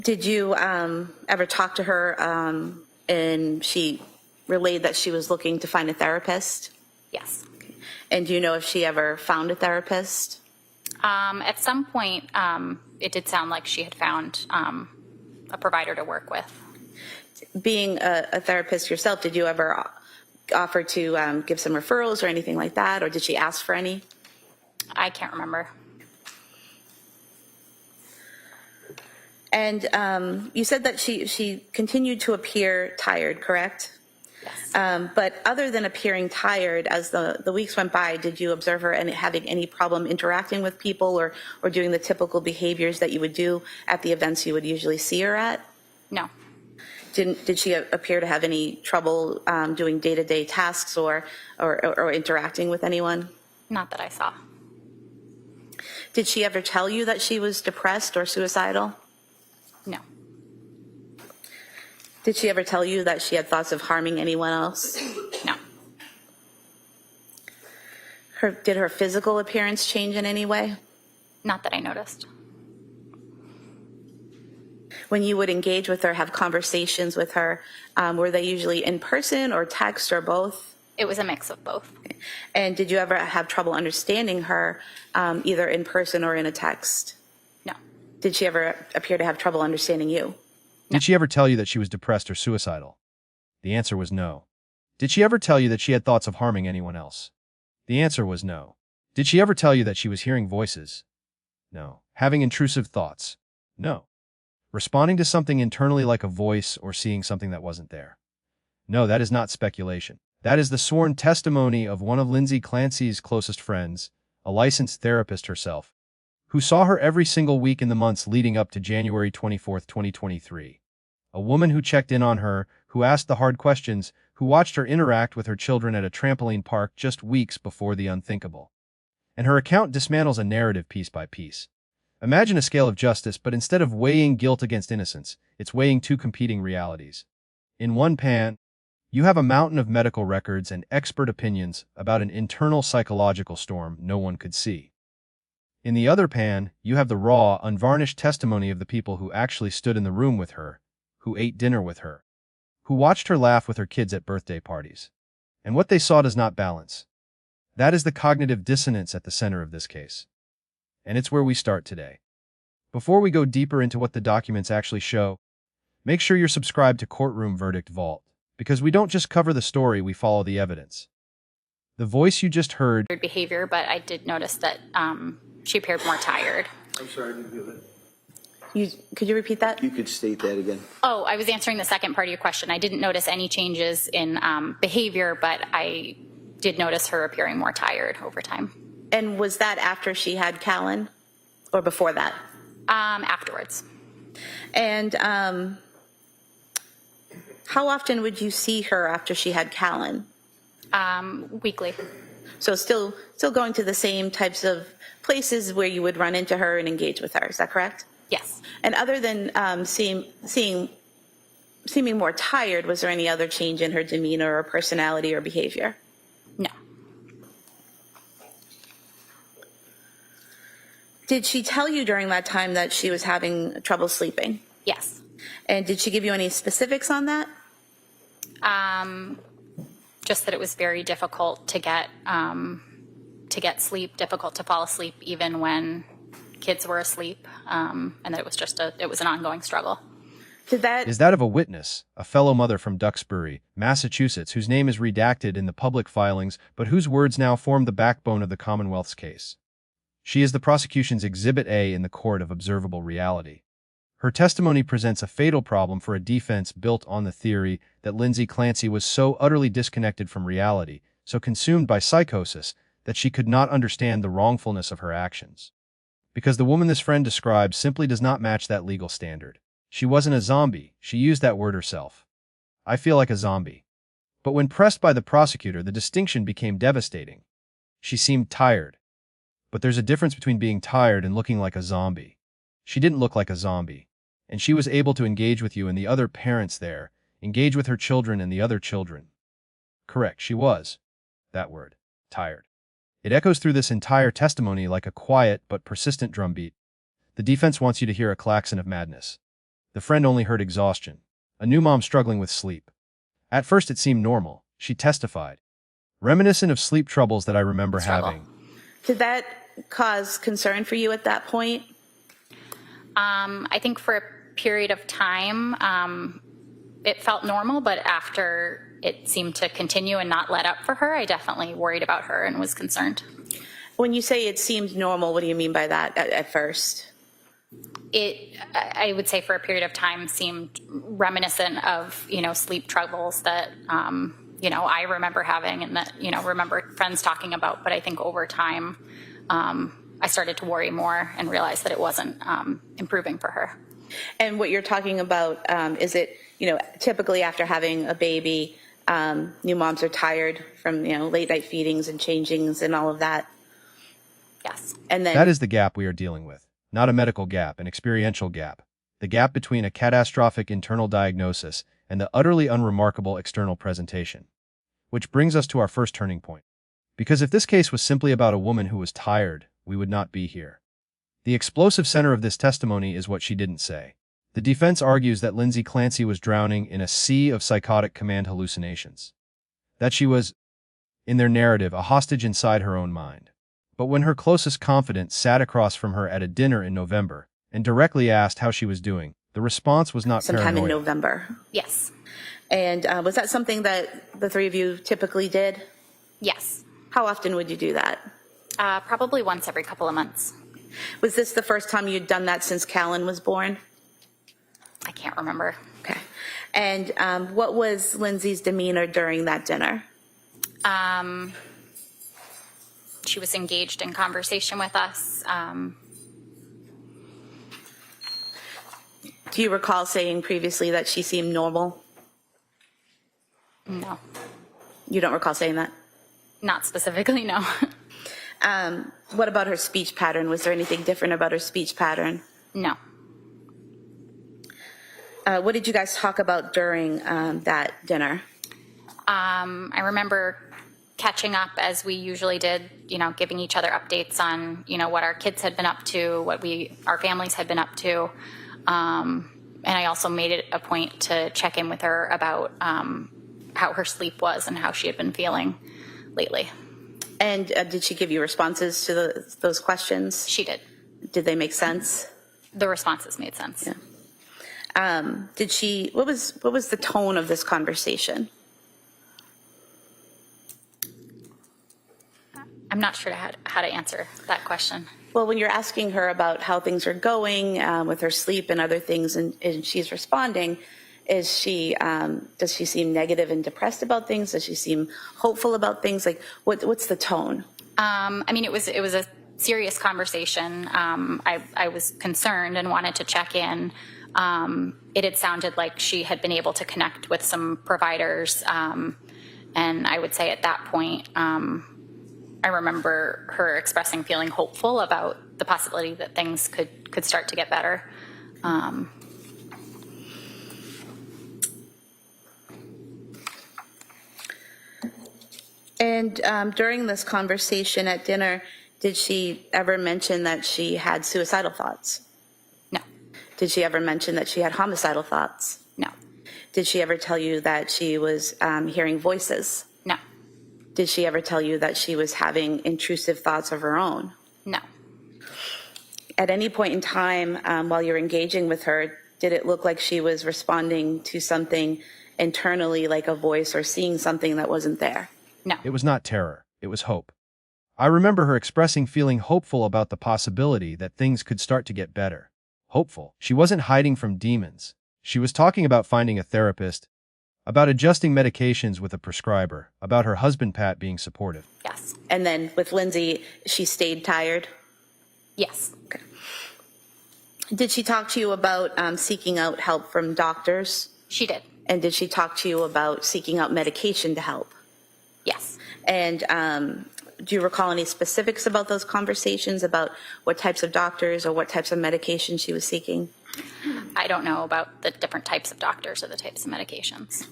Did you ever talk to her and she relayed that she was looking to find a therapist? Yes. And do you know if she ever found a therapist? At some point, it did sound like she had found a provider to work with. Being a therapist yourself, did you ever offer to give some referrals or anything like that, or did she ask for any? I can't remember. And you said that she continued to appear tired, correct? Yes. But other than appearing tired, as the weeks went by, did you observe her having any problem interacting with people or doing the typical behaviors that you would do at the events you would usually see her at? No. Did she appear to have any trouble doing day-to-day tasks or interacting with anyone? Not that I saw. Did she ever tell you that she was depressed or suicidal? No. Did she ever tell you that she had thoughts of harming anyone else? No. Did her physical appearance change in any way? Not that I noticed. When you would engage with her, have conversations with her, were they usually in person or text or both? It was a mix of both. And did you ever have trouble understanding her, either in person or in a text? No. Did she ever appear to have trouble understanding you? Did she ever tell you that she was depressed or suicidal? The answer was no. Did she ever tell you that she had thoughts of harming anyone else? The answer was no. Did she ever tell you that she was hearing voices? No. Having intrusive thoughts? No. Responding to something internally like a voice or seeing something that wasn't there? No, that is not speculation. That is the sworn testimony of one of Lindsay Clancy's closest friends, a licensed therapist herself, who saw her every single week in the months leading up to January 24, 2023. A woman who checked in on her, who asked the hard questions, who watched her interact with her children at a trampoline park just weeks before the unthinkable. And her account dismantles a narrative piece by piece. Imagine a scale of justice, but instead of weighing guilt against innocence, it's weighing two competing realities. In one pan, you have a mountain of medical records and expert opinions about an internal psychological storm no one could see. In the other pan, you have the raw, unvarnished testimony of the people who actually stood in the room with her, who ate dinner with her, who watched her laugh with her kids at birthday parties. And what they saw does not balance. That is the cognitive dissonance at the center of this case. And it's where we start today. Before we go deeper into what the documents actually show, make sure you're subscribed to Courtroom Verdict Vault, because we don't just cover the story, we follow the evidence. The voice you just heard... Behavior, but I did notice that she appeared more tired. I'm sorry, I didn't hear that. Could you repeat that? You could state that again. Oh, I was answering the second part of your question. I didn't notice any changes in behavior, but I did notice her appearing more tired over time. And was that after she had Callan or before that? Afterwards. And how often would you see her after she had Callan? Weekly. So still going to the same types of places where you would run into her and engage with her. Is that correct? Yes. And other than seeming more tired, was there any other change in her demeanor or personality or behavior? No. Did she tell you during that time that she was having trouble sleeping? Yes. And did she give you any specifics on that? Just that it was very difficult to get sleep, difficult to fall asleep even when kids were asleep, and that it was an ongoing struggle. Is that of a witness, a fellow mother from Duxbury, Massachusetts, whose name is redacted in the public filings, but whose words now form the backbone of the Commonwealth's case. She is the prosecution's Exhibit A in the court of observable reality. Her testimony presents a fatal problem for a defense built on the theory that Lindsay Clancy was so utterly disconnected from reality, so consumed by psychosis, that she could not understand the wrongfulness of her actions. Because the woman this friend describes simply does not match that legal standard. She wasn't a zombie, she used that word herself. I feel like a zombie. But when pressed by the prosecutor, the distinction became devastating. She seemed tired. But there's a difference between being tired and looking like a zombie. She didn't look like a zombie. And she was able to engage with you and the other parents there, engage with her children and the other children. Correct, she was. That word. Tired. It echoes through this entire testimony like a quiet but persistent drumbeat. The defense wants you to hear a klaxon of madness. The friend only heard exhaustion. A new mom struggling with sleep. At first it seemed normal, she testified. Reminiscent of sleep troubles that I remember having. Did that cause concern for you at that point? I think for a period of time, it felt normal, but after it seemed to continue and not let up for her, I definitely worried about her and was concerned. When you say it seemed normal, what do you mean by that at first? I would say for a period of time seemed reminiscent of, sleep troubles that, I remember having and that, remember friends talking about. But I think over time, I started to worry more and realized that it wasn't improving for her. And what you're talking about, is it, typically after having a baby, new moms are tired from, late night feedings and changings and all of that? Yes. And then That is the gap we are dealing with. Not a medical gap, an experiential gap. The gap between a catastrophic internal diagnosis and the utterly unremarkable external presentation. Which brings us to our first turning point. Because if this case was simply about a woman who was tired, we would not be here. The explosive center of this testimony is what she didn't say. The defense argues that Lindsay Clancy was drowning in a sea of psychotic command hallucinations. That she was, in their narrative, a hostage inside her own mind. But when her closest confidant sat across from her at a dinner in November and directly asked how she was doing, the response was not sometime paranoia. in November. Yes. And was that something that the three of you typically did? Yes. How often would you do that? Probably once every couple of months. Was this the first time you'd done that since Callan was born? I can't remember. Okay. And what was Lindsay's demeanor during that dinner? She was engaged in conversation with us. Do you recall saying previously that she seemed normal? No, You don't recall saying that? not specifically, no. What about her speech pattern? Was there anything different about her speech pattern? No. What did you guys talk about during that dinner? I remember catching up as we usually did, giving each other updates on, what our kids had been up to, what our families had been up to. And I also made it a point to check in with her about how her sleep was and how she had been feeling lately. And did she give you responses to those questions? She did. Did they make sense? The responses made sense. Yeah. What was the tone of this conversation? I'm not sure how to answer that question. Well, when you're asking her about how things are going with her sleep and other things, and she's responding, does she seem negative and depressed about things? Does she seem hopeful about things? Like, what's the tone? It was a serious conversation. I was concerned and wanted to check in. It had sounded like she had been able to connect with some providers, and I would say at that point, I remember her expressing feeling hopeful about the possibility that things could start to get better. And during this conversation at dinner, did she ever mention that she had suicidal thoughts? No. Did she ever mention that she had homicidal thoughts? No. Did she ever tell you that she was hearing voices? No. Did she ever tell you that she was having intrusive thoughts of her own? No. At any point in time while you're engaging with her, did it look like she was responding to something internally, like a voice, or seeing something that wasn't there? No. It was not terror, it was hope. I remember her expressing feeling hopeful about the possibility that things could start to get better. Hopeful. She wasn't hiding from demons. She was talking about finding a therapist, about adjusting medications with a prescriber, about her husband Pat being supportive. Yes. And then with Lindsay, she stayed tired? Yes. Okay. Did she talk to you about seeking out help from doctors? She did. And did she talk to you about seeking out medication to help? Yes. And do you recall any specifics about those conversations, about what types of doctors or what types of medication she was seeking? I don't know about the different types of doctors or the types of medications.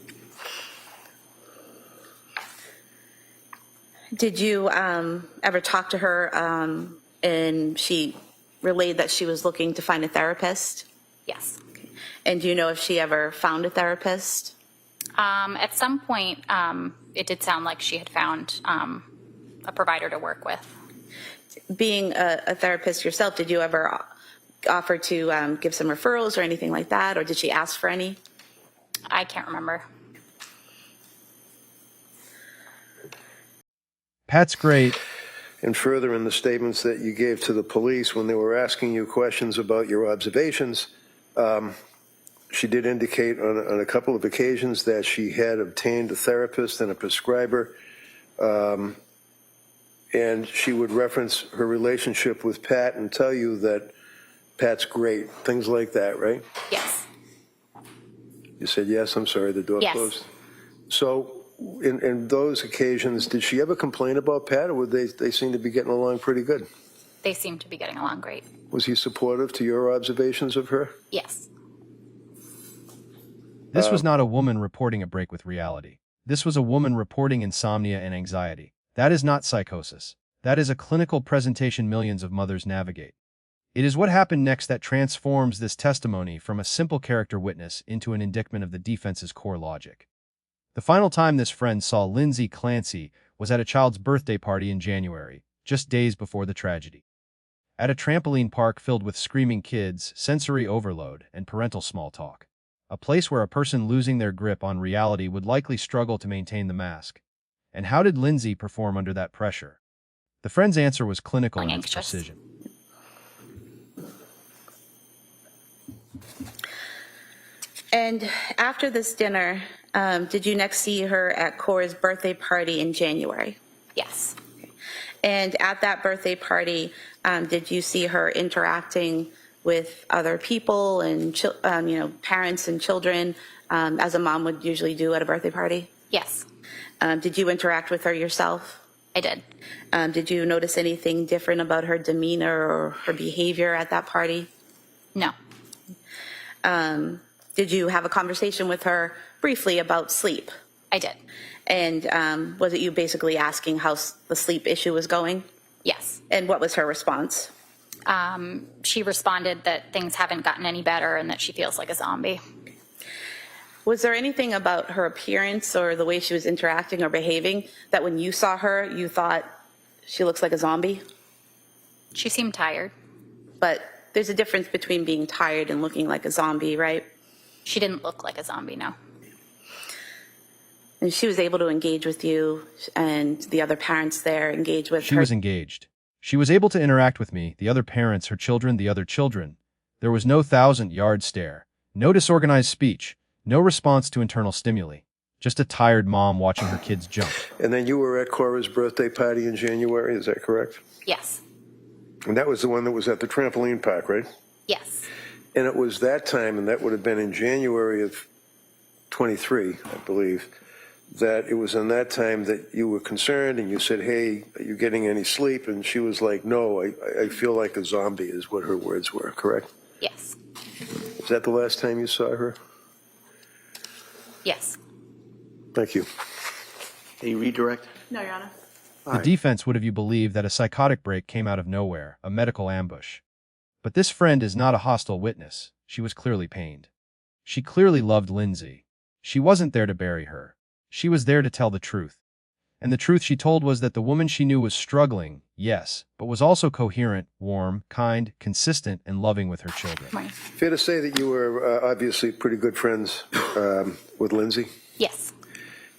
Did you ever talk to her and she relayed that she was looking to find a therapist? Yes. And do you know if she ever found a therapist? At some point, it did sound like she had found a provider to work with. Being a therapist yourself, did you ever offer to give some referrals or anything like that, or did she ask for any? I can't remember. Pat's great. And further, in the statements that you gave to the police when they were asking you questions about your observations, she did indicate on a couple of occasions that she had obtained a therapist and a prescriber, and she would reference her relationship with Pat and tell you that Pat's great, things like that, right? Yes. You said yes. I'm sorry, the door Yes. closed. So in those occasions, did she ever complain about Pat, or would they seem to be getting along pretty good? They seem to be getting along great. Was he supportive to your observations of her? Yes. This was not a woman reporting a break with reality. This was a woman reporting insomnia and anxiety. That is not psychosis. That is a clinical presentation millions of mothers navigate. It is what happened next that transforms this testimony from a simple character witness into an indictment of the defense's core logic. The final time this friend saw Lindsay Clancy was at a child's birthday party in January, just days before the tragedy. At a trampoline park filled with screaming kids, sensory overload, and parental small talk. A place where a person losing their grip on reality would likely struggle to maintain the mask. And how did Lindsay perform under that pressure? The friend's answer was clinical in its Anxious. precision. And after this dinner, did you next see her at Cora's birthday party in January? Yes. And at that birthday party, did you see her interacting with other people and parents and children, as a mom would usually do at a birthday party? Yes. Did you interact with her yourself? I did. Did you notice anything different about her demeanor or her behavior at that party? No. Did you have a conversation with her briefly about sleep? I did. And was it you basically asking how the sleep issue was going? Yes. And what was her response? She responded that things haven't gotten any better and that she feels like a zombie. Was there anything about her appearance or the way she was interacting or behaving that when you saw her, you thought she looks like a zombie? She seemed tired. But there's a difference between being tired and looking like a zombie, right? She didn't look like a zombie, no. And she was able to engage with you, and the other parents there engage with her. She was engaged. She was able to interact with me, the other parents, her children, the other children. There was no 1,000-yard stare, no disorganized speech, no response to internal stimuli. Just a tired mom watching her kids jump. And then you were at Cora's birthday party in January, is that correct? Yes. And that was the one that was at the trampoline park, right? Yes. And it was that time, and that would have been in January of 23, I believe, that it was in that time that you were concerned and you said, hey, are you getting any sleep? And she was like, no, I feel like a zombie is what her words were, correct? Yes. Is that the last time you saw her? Yes. Thank you. Can you redirect? No, Your Honor. The defense would have you believe that a psychotic break came out of nowhere, a medical ambush. But this friend is not a hostile witness. She was clearly pained. She clearly loved Lindsay. She wasn't there to bury her. She was there to tell the truth. And the truth she told was that the woman she knew was struggling, yes, but was also coherent, warm, kind, consistent, and loving with her children. Morning. Fair to say that you were obviously pretty good friends with Lindsay? Yes.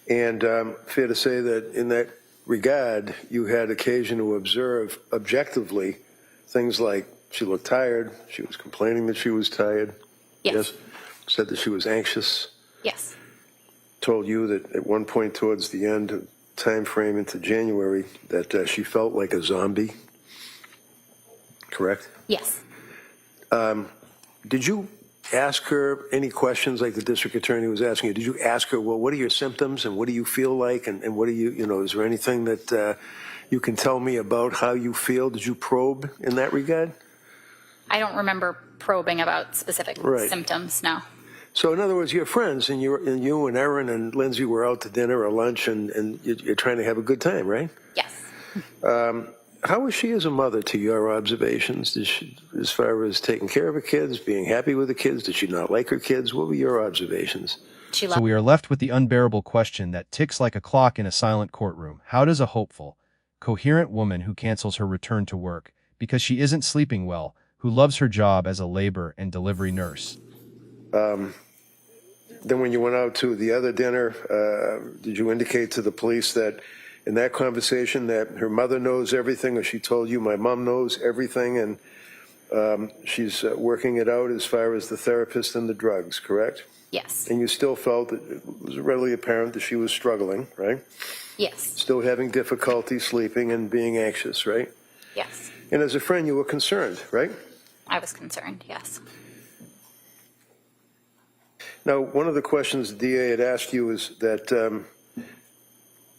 And fair to say that in that regard, you had occasion to observe objectively things like she looked tired, she was complaining that she was tired. Yes. Said that she was anxious. Yes. Told you that at one point towards the end of time frame into January that she felt like a zombie. Correct? Yes. Did you ask her any questions like the district attorney was asking you? Did you ask her, well, what are your symptoms and what do you feel like? And what do you, is there anything that you can tell me about how you feel? Did you probe in that regard? I don't remember probing about specific Right. symptoms, no. So in other words, you're friends, and you and Erin and Lindsay were out to dinner or lunch, and you're trying to have a good time, right? Yes. How was she as a mother to your observations? Did she, as far as taking care of her kids, being happy with the kids, did she not like her kids? What were your observations? She So loved we are left with the unbearable question that ticks like a clock in a silent courtroom. How does a hopeful, coherent woman who cancels her return to work because she isn't sleeping well, who loves her job as a labor and delivery nurse? Then when you went out to the other dinner, did you indicate to the police that in that conversation that her mother knows everything, or she told you, my mom knows everything, and she's working it out as far as the therapist and the drugs, correct? Yes. And you still felt that it was readily apparent that she was struggling, right? Yes. Still having difficulty sleeping and being anxious, right? Yes. And as a friend, you were concerned, right? I was concerned. Yes. Now, one of the questions the DA had asked you is that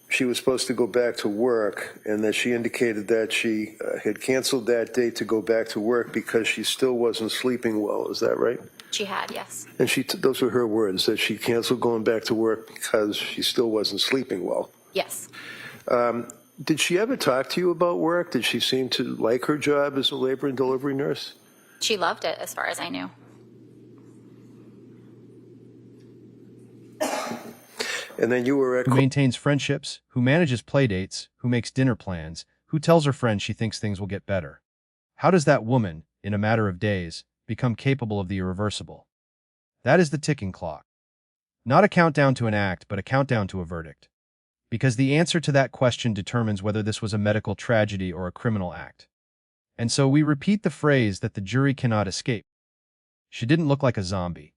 she was supposed to go back to work, and that she indicated that she had canceled that date to go back to work because she still wasn't sleeping well. Is that right? She had. Yes. And those were her words, that she canceled going back to work because she still wasn't sleeping well. Yes. Did she ever talk to you about work? Did she seem to like her job as a labor and delivery nurse? She loved it, as far as I knew. And then you were at Who maintains friendships, who manages playdates, who makes dinner plans, who tells her friends she thinks things will get better. How does that woman, in a matter of days, become capable of the irreversible? That is the ticking clock. Not a countdown to an act, but a countdown to a verdict. Because the answer to that question determines whether this was a medical tragedy or a criminal act. And so we repeat the phrase that the jury cannot escape. She didn't look like a zombie.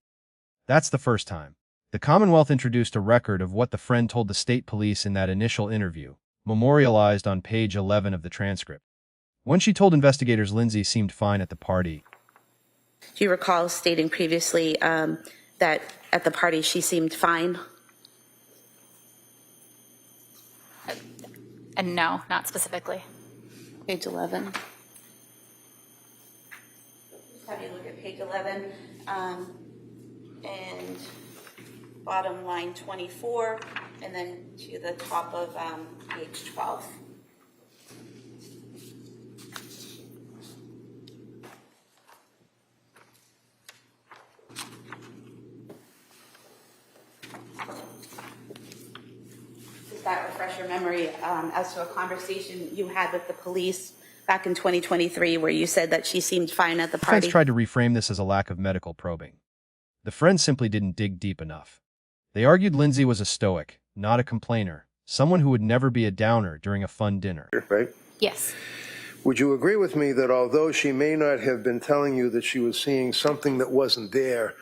That's the first time. The Commonwealth introduced a record of what the friend told the state police in that initial interview, memorialized on page 11 of the transcript. When she told investigators Lindsay seemed fine at the party. Do you recall stating previously that at the party she seemed fine? And no, not specifically. Page 11. Just have you look at page 11 and bottom line 24, and then to the top of page 12. Does that refresh your memory as to a conversation you had with the police back in 2023 where you said that she seemed fine at the The party? defense tried to reframe this as a lack of medical probing. The friends simply didn't dig deep enough. They argued Lindsay was a stoic, not a complainer, someone who would never be a downer during a fun dinner. right? Yes. Would you agree with me that although she may not have been telling you that she was seeing something that wasn't there,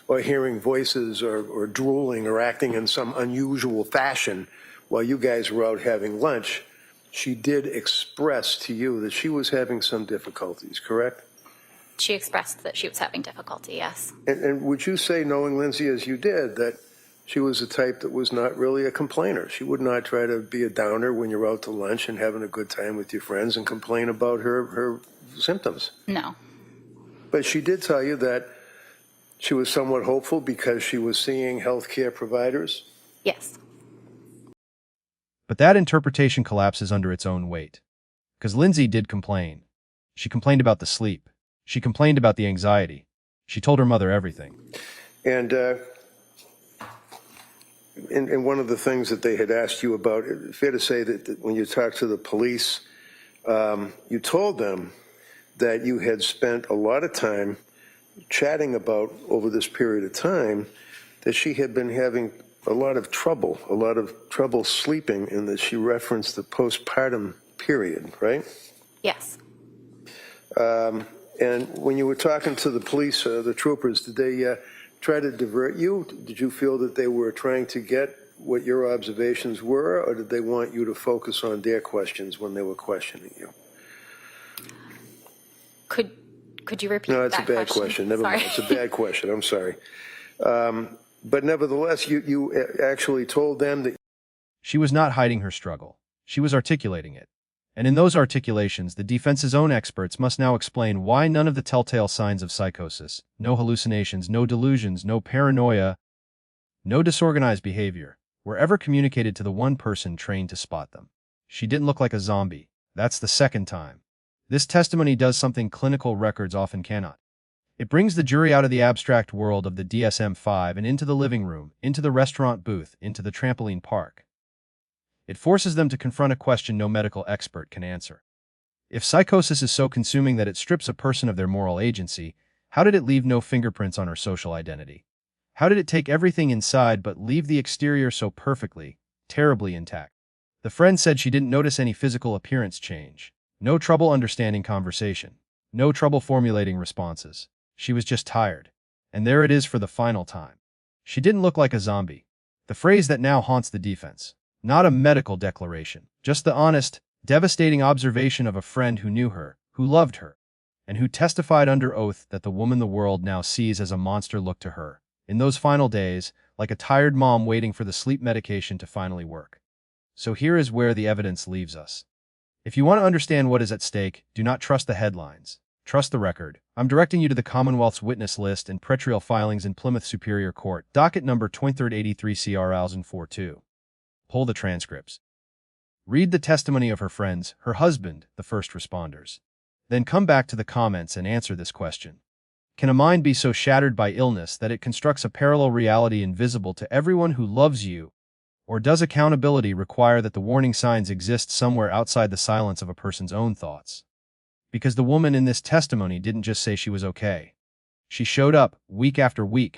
or hearing voices, or drooling, or acting in some unusual fashion while you guys were out having lunch, she did express to you that she was having some difficulties, correct? She expressed that she was having difficulty. Yes. And would you say, knowing Lindsay as you did, that she was a type that was not really a complainer? She would not try to be a downer when you're out to lunch and having a good time with your friends and complain about her symptoms. No. But she did tell you that she was somewhat hopeful because she was seeing healthcare providers. Yes. But that interpretation collapses under its own weight. Because Lindsay did complain. She complained about the sleep. She complained about the anxiety. She told her mother everything. And one of the things that they had asked you about, fair to say that when you talked to the police, you told them that you had spent a lot of time chatting about, over this period of time, that she had been having a lot of trouble sleeping, and that she referenced the postpartum period, right? Yes. And when you were talking to the police, the troopers, did they try to divert you? Did you feel that they were trying to get what your observations were, or did they want you to focus on their questions when they were questioning you? Could you repeat that? No, it's a bad question. Never mind. It's a bad question. I'm sorry. But nevertheless, you actually told them that She was not hiding her struggle. She was articulating it. And in those articulations, the defense's own experts must now explain why none of the telltale signs of psychosis, no hallucinations, no delusions, no paranoia, no disorganized behavior, were ever communicated to the one person trained to spot them. She didn't look like a zombie, That's the second time. This testimony does something clinical records often cannot. It brings the jury out of the abstract world of the DSM-5 and into the living room, into the restaurant booth, into the trampoline park. It forces them to confront a question no medical expert can answer. If psychosis is so consuming that it strips a person of their moral agency, how did it leave no fingerprints on her social identity? How did it take everything inside but leave the exterior so perfectly, terribly intact? The friend said she didn't notice any physical appearance change. No trouble understanding conversation. No trouble formulating responses. She was just tired. And there it is for the final time. She didn't look like a zombie. The phrase that now haunts the defense. Not a medical declaration. Just the honest, devastating observation of a friend who knew her, who loved her, and who testified under oath that the woman the world now sees as a monster looked to her, in those final days, like a tired mom waiting for the sleep medication to finally work. So here is where the evidence leaves us. If you want to understand what is at stake, do not trust the headlines. Trust the record. I'm directing you to the Commonwealth's witness list and pretrial filings in Plymouth Superior Court, docket number 2383 CR 2042. Pull the transcripts. Read the testimony of her friends, her husband, the first responders. Then come back to the comments and answer this question. Can a mind be so shattered by illness that it constructs a parallel reality invisible to everyone who loves you? Or does accountability require that the warning signs exist somewhere outside the silence of a person's own thoughts? Because the woman in this testimony didn't just say she was okay. She showed up, week after week,